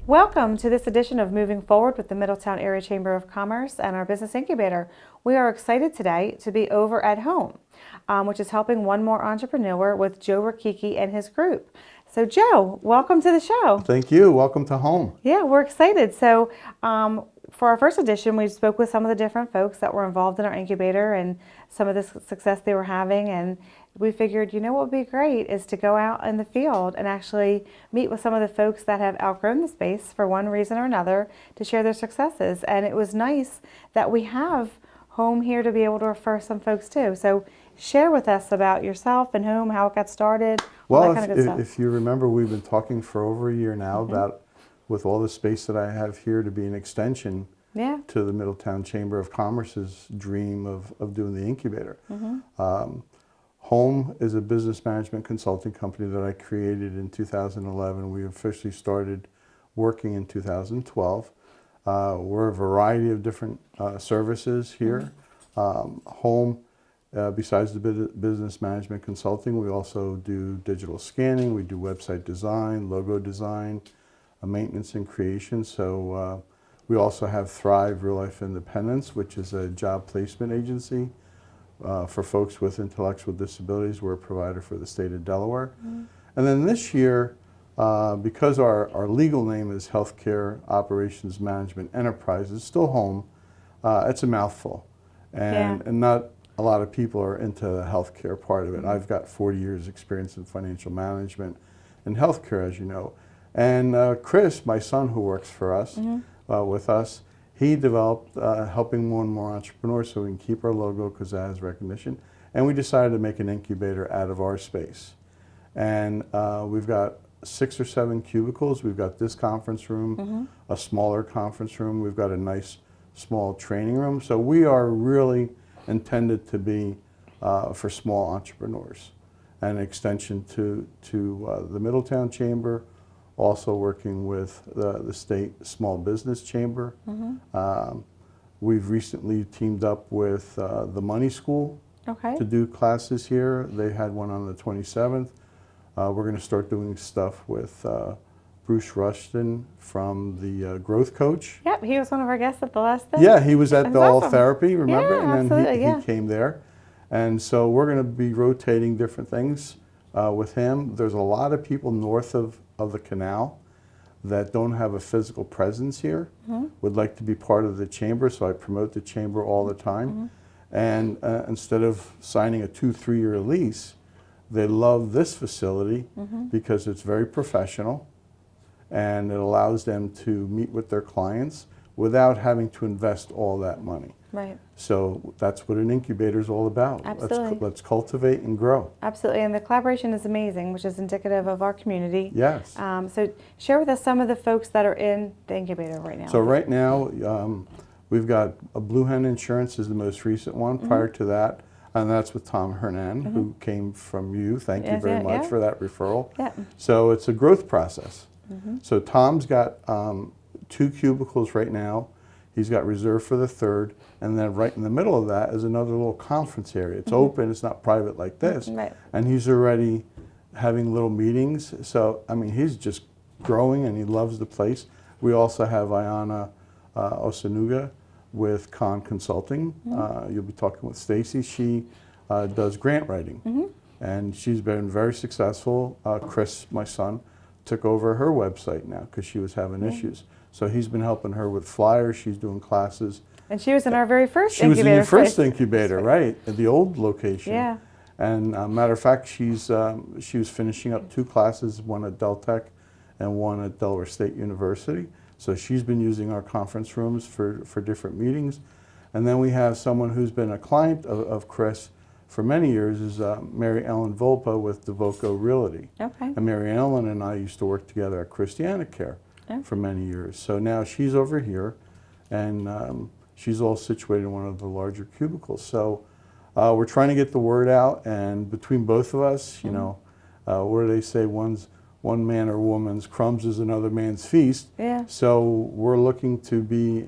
Welcome to this edition of Moving Forward with the Middletown Area Chamber of Commerce and our Business Incubator. We are excited today to be over at Home, which is helping one more entrepreneur with Joe Rakiki and his group. So Joe, welcome to the show. Thank you. Welcome to Home. Yeah, we're excited. So for our first edition, we spoke with some of the different folks that were involved in our incubator and some of the success they were having. And we figured, you know what would be great is to go out in the field and actually meet with some of the folks that have outgrown the space for one reason or another to share their successes. And it was nice that we have Home here to be able to refer some folks to. So share with us about yourself and Home, how it got started, all that kind of good stuff. If you remember, we've been talking for over a year now about, with all the space that I have here, to be an extension to the Middletown Chamber of Commerce's dream of doing the incubator. Home is a business management consulting company that I created in 2011. We officially started working in 2012. We're a variety of different services here. Home, besides the business management consulting, we also do digital scanning, we do website design, logo design, maintenance and creation. So we also have Thrive Real Life Independence, which is a job placement agency for folks with intellectual disabilities. We're a provider for the state of Delaware. And then this year, because our legal name is Healthcare Operations Management Enterprise, it's still Home. It's a mouthful, and not a lot of people are into the healthcare part of it. I've got 40 years experience in financial management and healthcare, as you know. And Chris, my son who works for us, with us, he developed helping more and more entrepreneurs so we can keep our logo because that has recognition. And we decided to make an incubator out of our space. And we've got 6 or 7 cubicles. We've got this conference room, a smaller conference room. We've got a nice small training room. So we are really intended to be for small entrepreneurs, and an extension to the Middletown Chamber, also working with the state small business chamber. We've recently teamed up with the Money School to do classes here. They had one on the 27th. We're going to start doing stuff with Bruce Rushton from the Growth Coach. Yep, he was one of our guests at the last thing. Yeah, he was at the All Therapy, remember? Yeah, and then he came there. And so we're going to be rotating different things with him. There's a lot of people north of the canal that don't have a physical presence here, would like to be part of the chamber, so I promote the chamber all the time. And instead of signing a 2-3 year lease, they love this facility because it's very professional and it allows them to meet with their clients without having to invest all that money. Right. So that's what an incubator is all about. Absolutely. Let's cultivate and grow. Absolutely, and the collaboration is amazing, which is indicative of our community. Yes. So share with us some of the folks that are in the incubator right now. So right now, we've got a Blue Hen Insurance is the most recent one. Prior to that, and that's with Tom Hernan, who came from you. Thank you very much for that referral. So it's a growth process. So Tom's got 2 cubicles right now. He's got reserved for the 3rd, and then right in the middle of that is another little conference area. It's open, it's not private like this, and he's already having little meetings. So, I mean, he's just growing and he loves the place. We also have Ayana Osanuga with Con Consulting. You'll be talking with Stacey. She does grant writing, and she's been very successful. Chris, my son, took over her website now because she was having issues. So he's been helping her with flyers. She's doing classes. And she was in our very first incubator. She was in your first incubator, right, at the old location. Yeah. And matter of fact, she was finishing up 2 classes, one at Deltech and one at Delaware State University. So she's been using our conference rooms for different meetings. And then we have someone who's been a client of Chris for many years, is Mary Ellen Volpa with DeVoco Realty. And Mary Ellen and I used to work together at Christiana Care for many years. So now she's over here, and she's all situated in one of the larger cubicles. So we're trying to get the word out, and between both of us, you know, what do they say? One man or woman's crumbs is another man's feast. So we're looking to be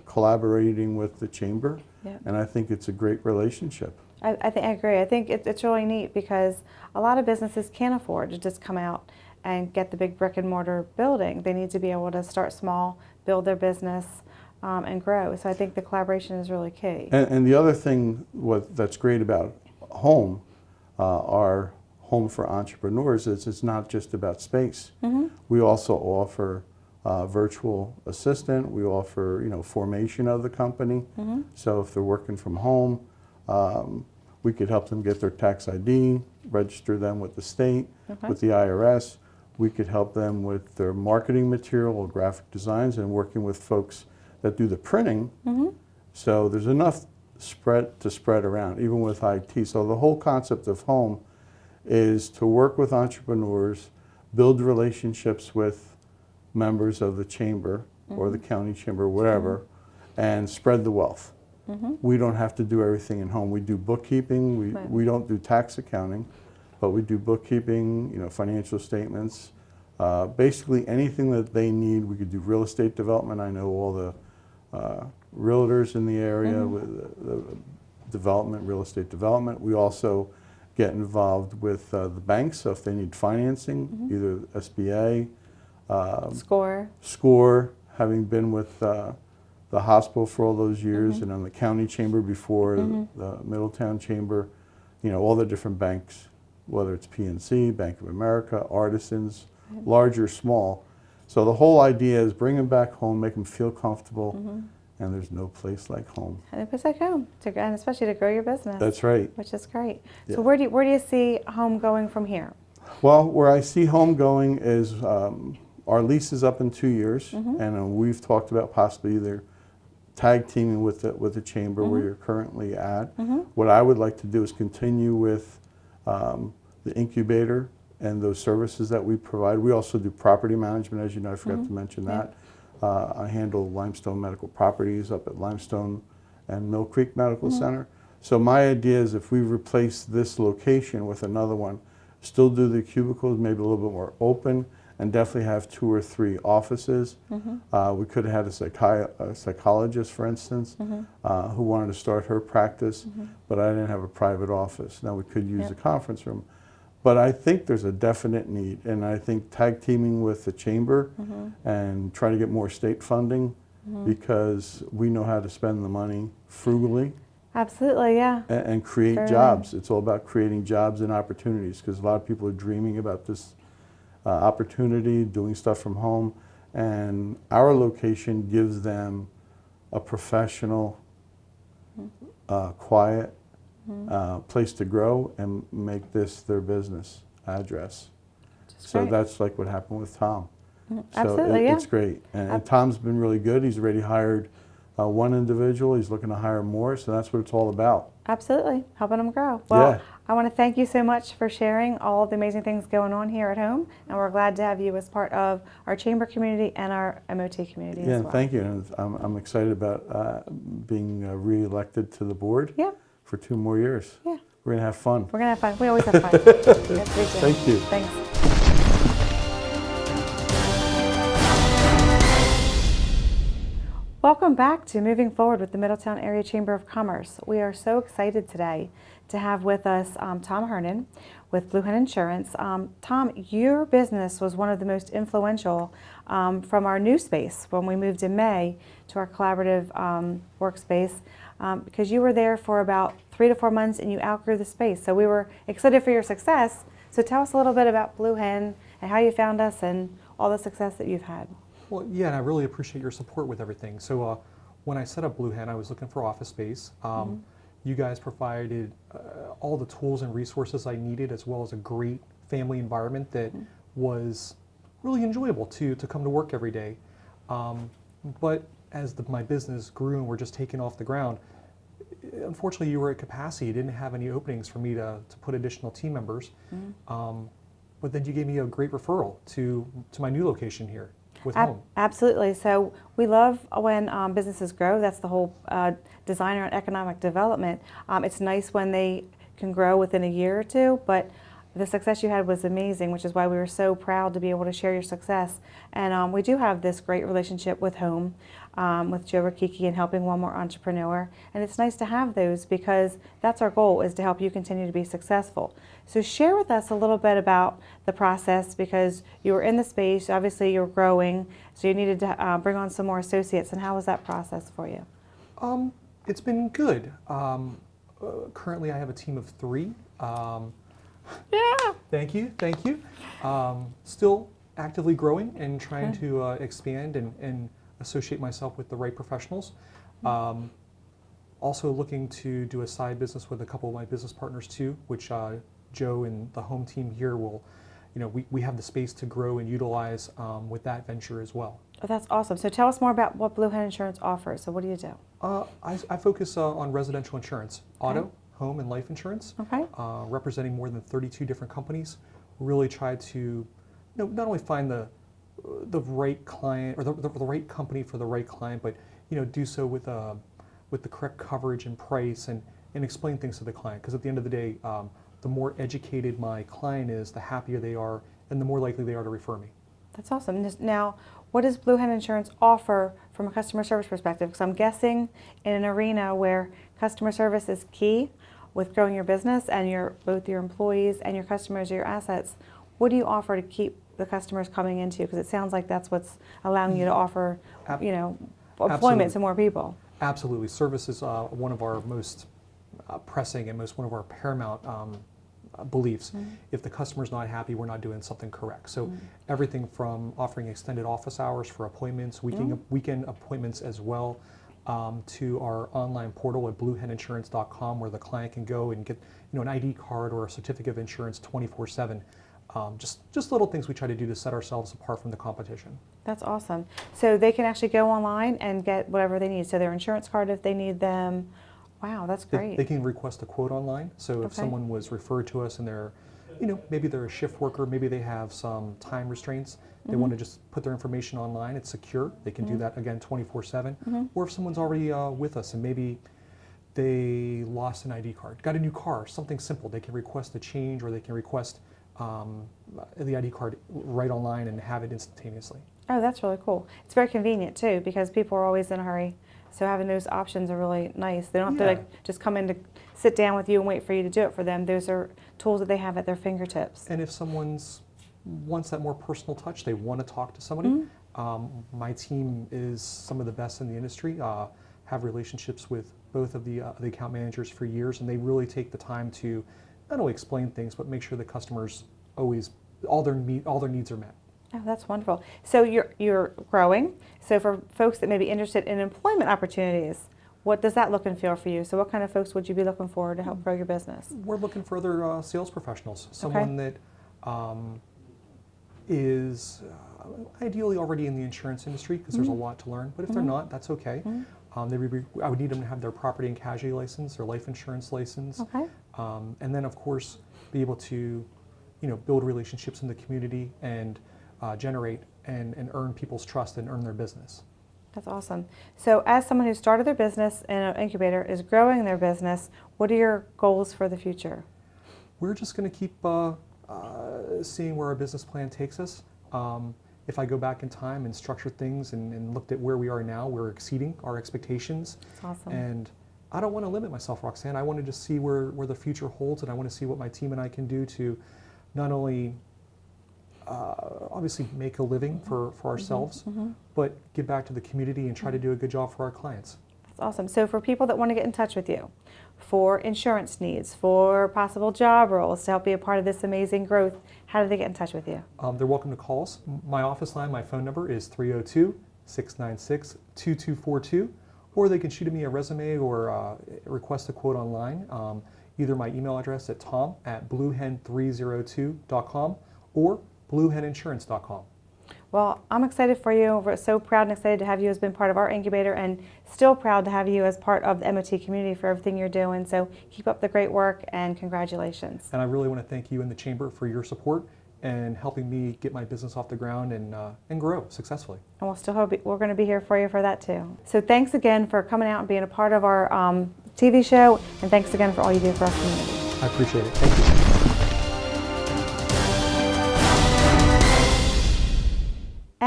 collaborating with the chamber, and I think it's a great relationship. I agree. I think it's really neat because a lot of businesses can't afford to just come out and get the big brick and mortar building. They need to be able to start small, build their business, and grow. So I think the collaboration is really key. And the other thing that's great about home, our Home for Entrepreneurs, is it's not just about space. We also offer virtual assistant. We offer, formation of the company. So if they're working from home, we could help them get their tax ID, register them with the state, with the IRS. We could help them with their marketing material or graphic designs, and working with folks that do the printing. So there's enough to spread around, even with IT. So the whole concept of home is to work with entrepreneurs, build relationships with members of the chamber or the county chamber, whatever, and spread the wealth. We don't have to do everything in home. We do bookkeeping. We don't do tax accounting, but we do bookkeeping, financial statements, basically anything that they need. We could do real estate development. I know all the realtors in the area with the development, real estate development. We also get involved with the banks, so if they need financing, either SBA, SCORE, having been with the hospital for all those years, and on the county chamber before, the Middletown chamber, all the different banks, whether it's PNC, Bank of America, Artisans, large or small. So the whole idea is bring them back home, make them feel comfortable, and there's no place like home. No place like home, and especially to grow your business. That's right. Which is great. Yeah. So where do you see home going from here? Well, where I see home going is our lease is up in 2 years, and we've talked about possibly either tag teaming with the chamber where you're currently at. What I would like to do is continue with the incubator and those services that we provide. We also do property management, as you know, I forgot to mention that. I handle Limestone Medical Properties up at Limestone and Mill Creek Medical Center. So my idea is if we replace this location with another one, still do the cubicles, maybe a little bit more open, and definitely have 2 or 3 offices. We could have had a psychologist, for instance, who wanted to start her practice, but I didn't have a private office. Now we could use a conference room. But I think there's a definite need, and I think tag teaming with the chamber and trying to get more state funding, because we know how to spend the money frugally. Absolutely, yeah. And create jobs. It's all about creating jobs and opportunities, because a lot of people are dreaming about this opportunity, doing stuff from home, and our location gives them a professional, quiet place to grow and make this their business address. So that's like what happened with Tom. Absolutely, It's great. And Tom's been really good. He's already hired one individual. He's looking to hire more, so that's what it's all about. Absolutely, helping them grow. Well, I want to thank you so much for sharing all of the amazing things going on here at home, and we're glad to have you as part of our chamber community and our MOT community as well. Thank you. And I'm excited about being re-elected to the board for 2 more years. We're going to have fun. We're going to have fun. We always have fun. Thank you. Thanks. Welcome back to Moving Forward with the Middletown Area Chamber of Commerce. We are so excited today to have with us Tom Hernan with Blue Hen Insurance. Tom, your business was one of the most influential from our new space when we moved in May to our collaborative workspace, because you were there for about 3 to 4 months and you outgrew the space. So we were excited for your success. So tell us a little bit about Blue Hen and how you found us and all the success that you've had. Well, yeah, and I really appreciate your support with everything. So when I set up Blue Hen, I was looking for office space. You guys provided all the tools and resources I needed, as well as a great family environment that was really enjoyable to come to work every day. But as my business grew and we're just taking off the ground, unfortunately you were at capacity. You didn't have any openings for me to put additional team members. But then you gave me a great referral to my new location here. Absolutely. So we love when businesses grow. That's the whole designer and economic development. It's nice when they can grow within a year or 2, but the success you had was amazing, which is why we were so proud to be able to share your success. And we do have this great relationship with Home, with Joe Rakiki and Helping One More Entrepreneur. And it's nice to have those because that's our goal, is to help you continue to be successful. So share with us a little bit about the process, because you were in the space, obviously you're growing, so you needed to bring on some more associates. And how was that process for you? It's been good. Currently, I have a team of 3. Yeah. Thank you. Still actively growing and trying to expand and associate myself with the right professionals. Also looking to do a side business with a couple of my business partners too, which Joe and the Home team here will, we have the space to grow and utilize with that venture as well. Oh, that's awesome. So tell us more about what Blue Hen Insurance offers. So what do you do? I focus on residential insurance, auto, home, and life insurance. Okay. Representing more than 32 different companies. Really try to, not only find the right client or the right company for the right client, but do so with the correct coverage and price, and explain things to the client. Because at the end of the day, the more educated my client is, the happier they are, and the more likely they are to refer me. That's awesome. Now, what does Blue Hen Insurance offer from a customer service perspective? Because I'm guessing in an arena where customer service is key with growing your business, and both your employees and your customers are your assets, what do you offer to keep the customers coming into? Because it sounds like that's what's allowing you to offer, employment to more people. Absolutely. Service is one of our most pressing and one of our paramount beliefs. If the customer's not happy, we're not doing something correct. So everything from offering extended office hours for appointments, weekend appointments as well, to our online portal at blueheninsurance.com, where the client can go and get an ID card or a certificate of insurance 24/7. Just little things we try to do to set ourselves apart from the competition. That's awesome. So they can actually go online and get whatever they need. So their insurance card if they need them. Wow, that's great. They can request a quote online. So if someone was referred to us and they're, maybe they're a shift worker, maybe they have some time restraints, they want to just put their information online, it's secure. They can do that, again, 24/7. Or if someone's already with us and maybe they lost an ID card, got a new car, something simple, they can request a change, or they can request the ID card right online and have it instantaneously. Oh, that's really cool. It's very convenient too, because people are always in a hurry. So having those options are really nice. They don't have to just come in to sit down with you and wait for you to do it for them. Those are tools that they have at their fingertips. And if someone's wants that more personal touch, they want to talk to somebody, my team is some of the best in the industry, have relationships with both of the account managers for years, and they really take the time to not only explain things, but make sure the customers always, all their needs are met. Oh, that's wonderful. So you're growing. So for folks that may be interested in employment opportunities, what does that look and feel for you? So what kind of folks would you be looking for to help grow your business? We're looking for other sales professionals, someone that is ideally already in the insurance industry, because there's a lot to learn, but if they're not, that's okay. I would need them to have their property and casualty license, their life insurance license, and then of course be able to build relationships in the community and generate and earn people's trust and earn their business. That's awesome. So as someone who started their business in an incubator, is growing their business, what are your goals for the future? We're just going to keep seeing where our business plan takes us. If I go back in time and structure things and looked at where we are now, we're exceeding our expectations. That's awesome. And I don't want to limit myself, Roxanne. I want to just see where the future holds, and I want to see what my team and I can do to not only obviously make a living for ourselves, but give back to the community and try to do a good job for our clients. That's awesome. So for people that want to get in touch with you, for insurance needs, for possible job roles to help be a part of this amazing growth, how do they get in touch with you? They're welcome to call us. My office line, my phone number is 302-696-2242, or they can shoot me a resume or request a quote online. Either my email address at tom@bluehen302.com or blueheninsurance.com. Well, I'm excited for you. We're so proud and excited to have you as been part of our incubator, and still proud to have you as part of the MOT community for everything you're doing. So keep up the great work, and congratulations. And I really want to thank you and the Chamber for your support and helping me get my business off the ground and grow successfully. And we'll still hope we're going to be here for you for that too. So thanks again for coming out and being a part of our TV show, and thanks again for all you do for our community. I appreciate it. Thank you.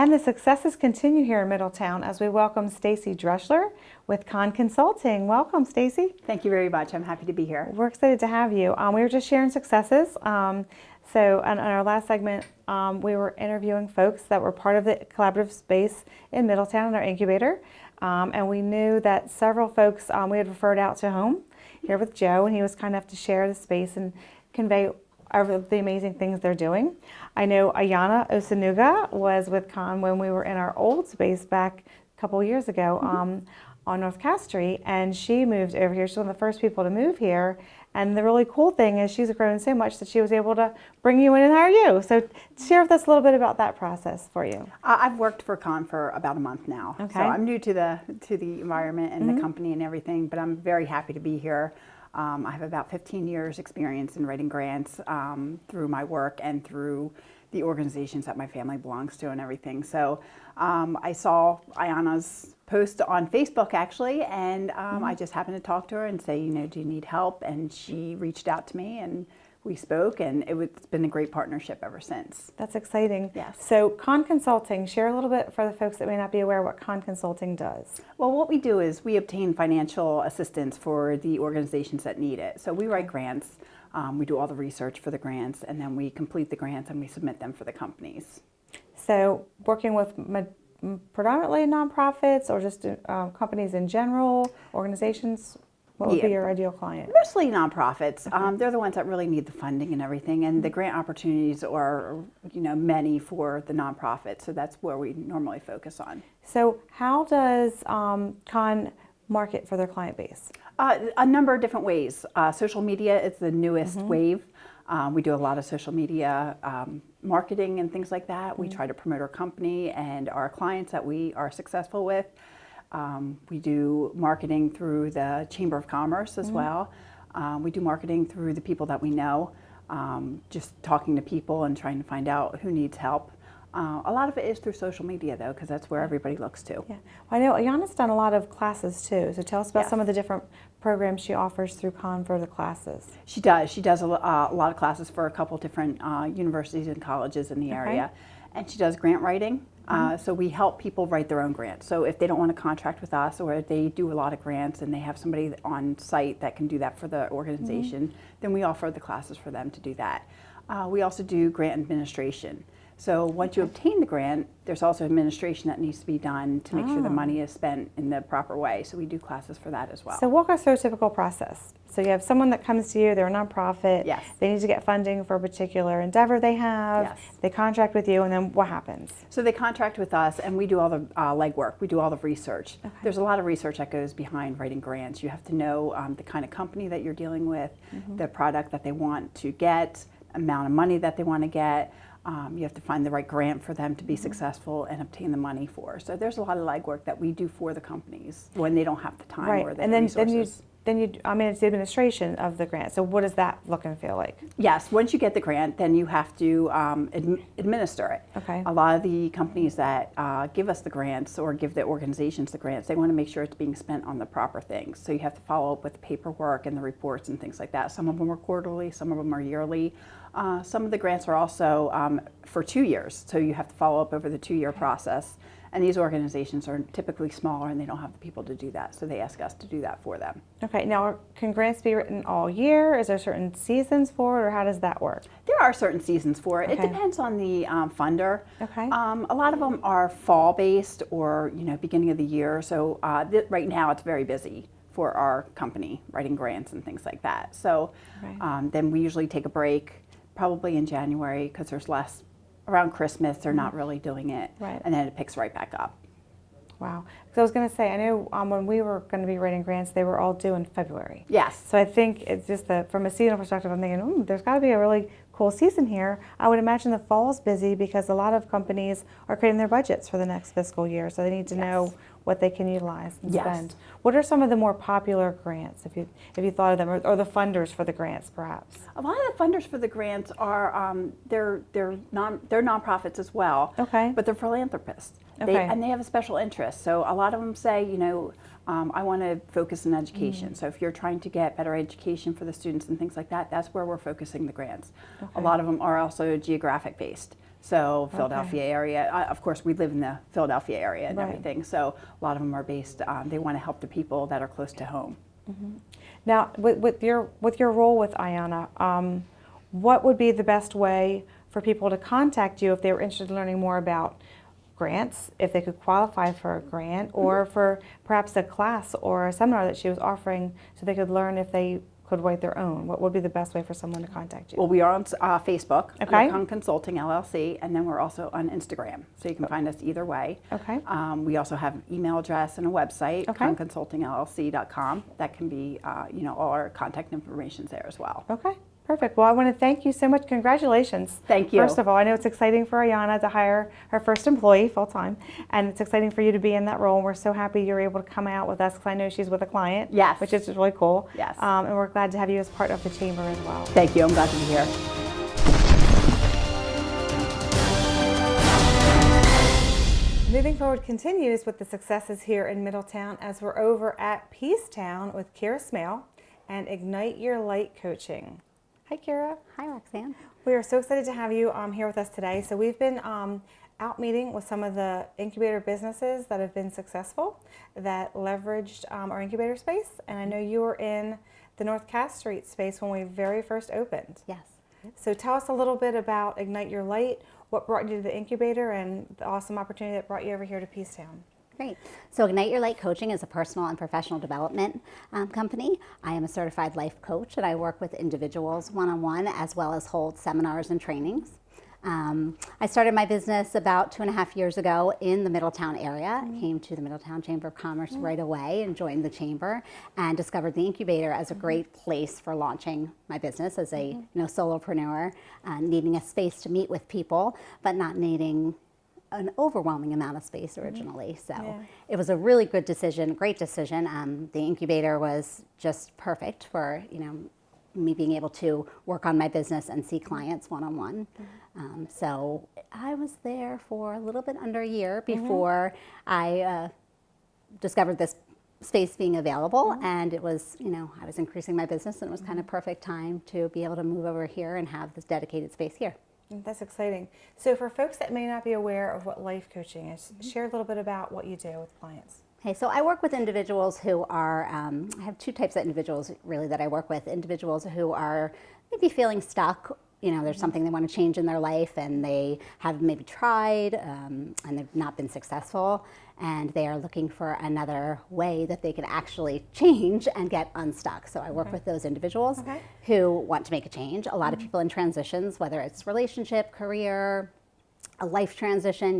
And the successes continue here in Middletown as we welcome Stacey Dressler with Con Consulting. Welcome, Stacey. Thank you very much. I'm happy to be here. We're excited to have you. We were just sharing successes. So in our last segment, we were interviewing folks that were part of the collaborative space in Middletown in our incubator. And we knew that several folks we had referred out to home here with Joe, and he was kind enough to share the space and convey the amazing things they're doing. I know Ayana Osanuga was with Con when we were in our old space back a couple years ago on North Cass Street, and she moved over here. She's one of the first people to move here. And the really cool thing is she's grown so much that she was able to bring you in and hire you. So share with us a little bit about that process for you. I've worked for Con for about a month now. Okay. So I'm new to the environment and the company and everything, but I'm very happy to be here. I have about 15 years experience in writing grants through my work and through the organizations that my family belongs to and everything. So I saw Ayana's post on Facebook actually, and I just happened to talk to her and say, do you need help? And she reached out to me and we spoke, and it's been a great partnership ever since. That's exciting. Yes. So Con Consulting, share a little bit for the folks that may not be aware what Con Consulting does. Well, what we do is we obtain financial assistance for the organizations that need it. So we write grants, we do all the research for the grants, and then we complete the grants and we submit them for the companies. So working with predominantly nonprofits or just companies in general, organizations, what would be your ideal client? Mostly nonprofits. They're the ones that really need the funding and everything, and the grant opportunities are, many for the nonprofits. So that's where we normally focus on. So how does Con market for their client base? A number of different ways. Social media is the newest wave. We do a lot of social media marketing and things like that. We try to promote our company and our clients that we are successful with. We do marketing through the Chamber of Commerce as well. We do marketing through the people that we know, just talking to people and trying to find out who needs help. A lot of it is through social media, though, because that's where everybody looks to. Yeah, well, I know Ayana's done a lot of classes too. So tell us about Yes. some of the different programs she offers through Con for the classes. She does. She does a lot of classes for a couple different universities and colleges in the area. And she does grant writing. So we help people write their own grants. So if they don't want to contract with us, or if they do a lot of grants and they have somebody on site that can do that for the organization, then we offer the classes for them to do that. We also do grant administration. So once you obtain the grant, there's also administration that needs to be done to make sure the money is spent in the proper way. So we do classes for that as well. So walk us through a typical process. So you have someone that comes to you, they're a nonprofit, Yes. they need to get funding for a particular endeavor they have, Yes. they contract with you, and then what happens? So they contract with us, and we do all the legwork. We do all the research. Okay. There's a lot of research that goes behind writing grants. You have to know the kind of company that you're dealing with, the product that they want to get, amount of money that they want to get. You have to find the right grant for them to be successful and obtain the money for. So there's a lot of legwork that we do for the companies when they don't have the time or the and then resources. it's the administration of the grant. So what does that look and feel like? Yes, once you get the grant, then you have to administer it. Okay. A lot of the companies that give us the grants or give the organizations the grants, they want to make sure it's being spent on the proper things. So you have to follow up with the paperwork and the reports and things like that. Some of them are quarterly, some of them are yearly. Some of the grants are also for 2 years, so you have to follow up over the 2-year process. And these organizations are typically smaller and they don't have the people to do that, so they ask us to do that for them. Okay, now can grants be written all year? Is there certain seasons for it, or how does that work? There are certain seasons for it. Okay. It depends on the funder. Okay. A lot of them are fall-based or beginning of the year. So right now it's very busy for our company, writing grants and things like that. So Okay. then we usually take a break, probably in January, because there's less. Around Christmas, they're not really doing it. Right. And then it picks right back up. Wow. Because I was going to say, I know when we were going to be writing grants, they were all due in February. Yes. So I think it's just that from a seasonal perspective, I'm thinking, there's got to be a really cool season here. I would imagine the fall's busy because a lot of companies are creating their budgets for the next fiscal year, so they need to know what they can utilize and Yes. spend. What are some of the more popular grants, if you thought of them, or the funders for the grants, perhaps? A lot of the funders for the grants are they're nonprofits as well. Okay. But they're philanthropists. Okay. And they have a special interest. So a lot of them say, I want to focus on education. So if you're trying to get better education for the students and things like that, that's where we're focusing the grants. Okay. A lot of them are also geographic based. So Philadelphia area, of course we live in the Philadelphia area and Right. everything. So a lot of them are based, they want to help the people that are close to home. Now, with your role with Ayanna, what would be the best way for people to contact you if they were interested in learning more about grants, if they could qualify for a grant, or for perhaps a class or a seminar that she was offering so they could learn if they could write their own? What would be the best way for someone to contact you? Well, we are on Facebook, Okay. under Con Consulting LLC, and then we're also on Instagram. So you can find us either way. Okay. We also have an email address and a website, Okay. conconsultingllc.com. That can be, all our contact information's there as well. Okay, perfect. Well, I want to thank you so much. Congratulations. Thank you. First of all, I know it's exciting for Ayanna to hire her first employee full-time, and it's exciting for you to be in that role. And we're so happy you're able to come out with us because I know she's with a client, Yes. which is really cool. Yes. And we're glad to have you as part of the chamber as well. Thank you. I'm glad to be here. Moving Forward continues with the successes here in Middletown as we're over at Peacetown with Kira Smale and Ignite Your Light Coaching. Hi, Kira. Hi, Roxanne. We are so excited to have you here with us today. So we've been out meeting with some of the incubator businesses that have been successful, that leveraged our incubator space. And I know you were in the North Cass Street space when we very first opened. Yes. So tell us a little bit about Ignite Your Light, what brought you to the incubator, and the awesome opportunity that brought you over here to Peacetown. Great. So Ignite Your Light Coaching is a personal and professional development company. I am a certified life coach, and I work with individuals one-on-one as well as hold seminars and trainings. I started my business about 2.5 years ago in the Middletown area. I came to the Middletown Chamber of Commerce right away and joined the chamber and discovered the incubator as a great place for launching my business as a solopreneur, needing a space to meet with people, but not needing an overwhelming amount of space originally. So it was a really good decision, great decision. The incubator was just perfect for, me being able to work on my business and see clients one-on-one. So I was there for a little bit under a year before I discovered this space being available, and it was, I was increasing my business, and it was kind of perfect time to be able to move over here and have this dedicated space here. That's exciting. So for folks that may not be aware of what life coaching is, share a little bit about what you do with clients. Okay, so I work with individuals who are, I have two types of individuals really that I work with. Individuals who are maybe feeling stuck, there's something they want to change in their life and they have maybe tried and they've not been successful, and they are looking for another way that they can actually change and get unstuck. So I work with those individuals who want to make a change. A lot of people in transitions, whether it's relationship, career, a life transition,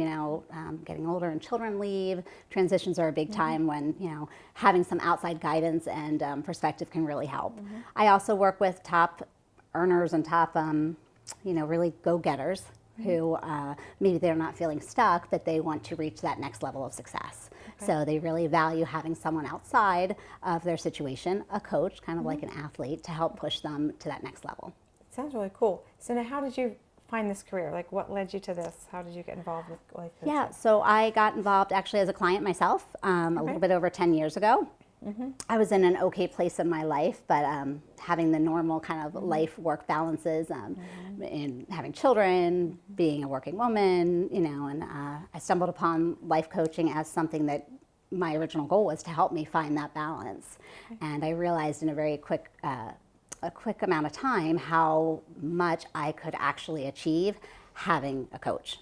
getting older and children leave. Transitions are a big time when, having some outside guidance and perspective can really help. I also work with top earners and top, really go-getters who maybe they're not feeling stuck, but they want to reach that next level of success. So they really value having someone outside of their situation, a coach, kind of like an athlete, to help push them to that next level. It sounds really cool. So now how did you find this career? Like, what led you to this? How did you get involved with life coaching? Yeah, so I got involved actually as a client myself a little bit over 10 years ago. I was in an okay place in my life, but having the normal kind of life-work balances, in having children, being a working woman, and I stumbled upon life coaching as something that my original goal was to help me find that balance. And I realized in a very quick amount of time how much I could actually achieve having a coach.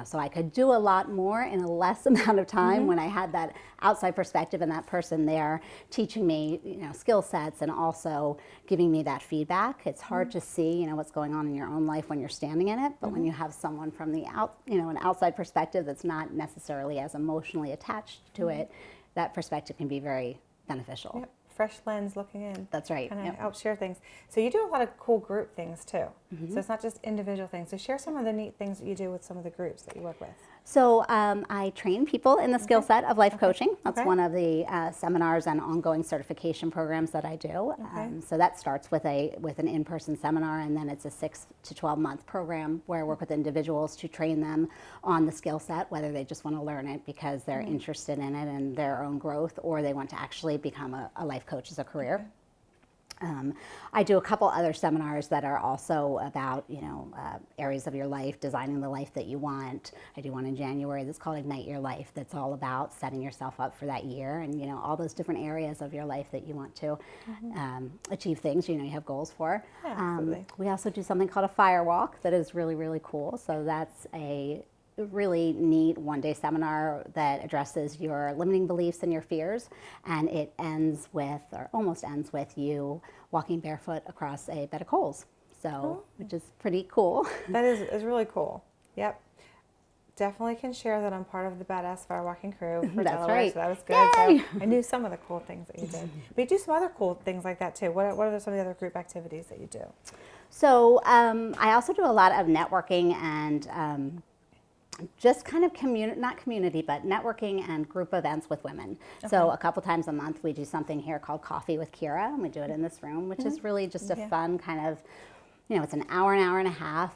So I could do a lot more in a less amount of time when I had that outside perspective and that person there teaching me, skill sets and also giving me that feedback. It's hard to see, what's going on in your own life when you're standing in it, but when you have someone from the an outside perspective that's not necessarily as emotionally attached to it, that perspective can be very beneficial. Yep. Fresh lens looking in. That's right. Kind of help share things. So you do a lot of cool group things too. So it's not just individual things. So share some of the neat things that you do with some of the groups that you work with. So I train people in the skill set of life coaching. That's Okay. one of the seminars and ongoing certification programs that I do. So that starts with an in-person seminar, and then it's a 6 to 12-month program where I work with individuals to train them on the skill set, whether they just want to learn it because they're interested in it and their own growth, or they want to actually become a life coach as a career. I do a couple other seminars that are also about, areas of your life, designing the life that you want. I do one in January that's called Ignite Your Life, that's all about setting yourself up for that year and, all those different areas of your life that you want to achieve things, you have goals for. Yeah, absolutely. We also do something called a fire walk that is really, really cool. So that's a really neat one-day seminar that addresses your limiting beliefs and your fears, and it ends with, or almost ends with, you walking barefoot across a bed of coals. So, which is pretty cool. That is really cool. Yep. Definitely can share that I'm part of the Badass Firewalking crew for That's Delaware, right. so that was good. Yay! So I knew some of the cool things that you did. But you do some other cool things like that too. What are some of the other group activities that you do? So I also do a lot of networking and just kind of not community, but networking and group events with women. So a couple times a month we do something here called Coffee with Kira, and we do it in this room, which is really just a fun kind of, it's an hour and a half,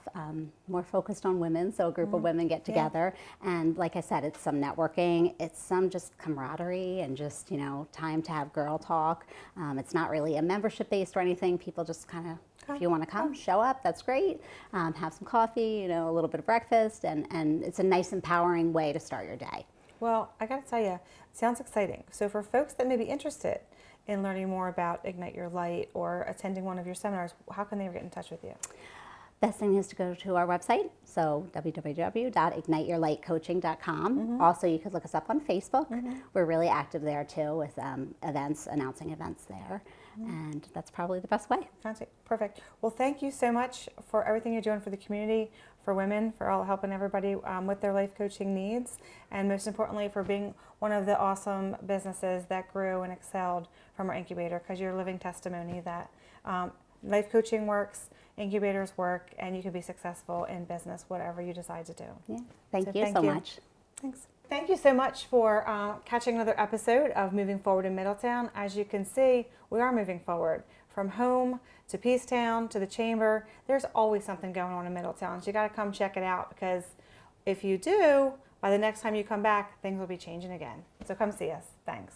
more focused on women. So a group of women get together, and like I said, it's some networking, it's some just camaraderie and just, time to have girl talk. It's not really a membership based or anything. People just kind of, if you want to come, show up, that's great. Have some coffee, a little bit of breakfast, and it's a nice empowering way to start your day. Well, I got to tell you, it sounds exciting. So for folks that may be interested in learning more about Ignite Your Light or attending one of your seminars, how can they get in touch with you? Best thing is to go to our website, so www.igniteyourlightcoaching.com. Also, you could look us up on Facebook. We're really active there too with announcing events there. And that's probably the best way. Fantastic. Perfect. Well, thank you so much for everything you're doing for the community, for women, for all helping everybody with their life coaching needs, and most importantly, for being one of the awesome businesses that grew and excelled from our incubator, because you're a living testimony that life coaching works, incubators work, and you can be successful in business, whatever you decide to do. Yeah. Thank So you so much. Thanks. Thank you so much for catching another episode of Moving Forward in Middletown. As you can see, we are moving forward from home to Peacetown to the Chamber. There's always something going on in Middletown, so you got to come check it out, because if you do, by the next time you come back, things will be changing again. So come see us. Thanks.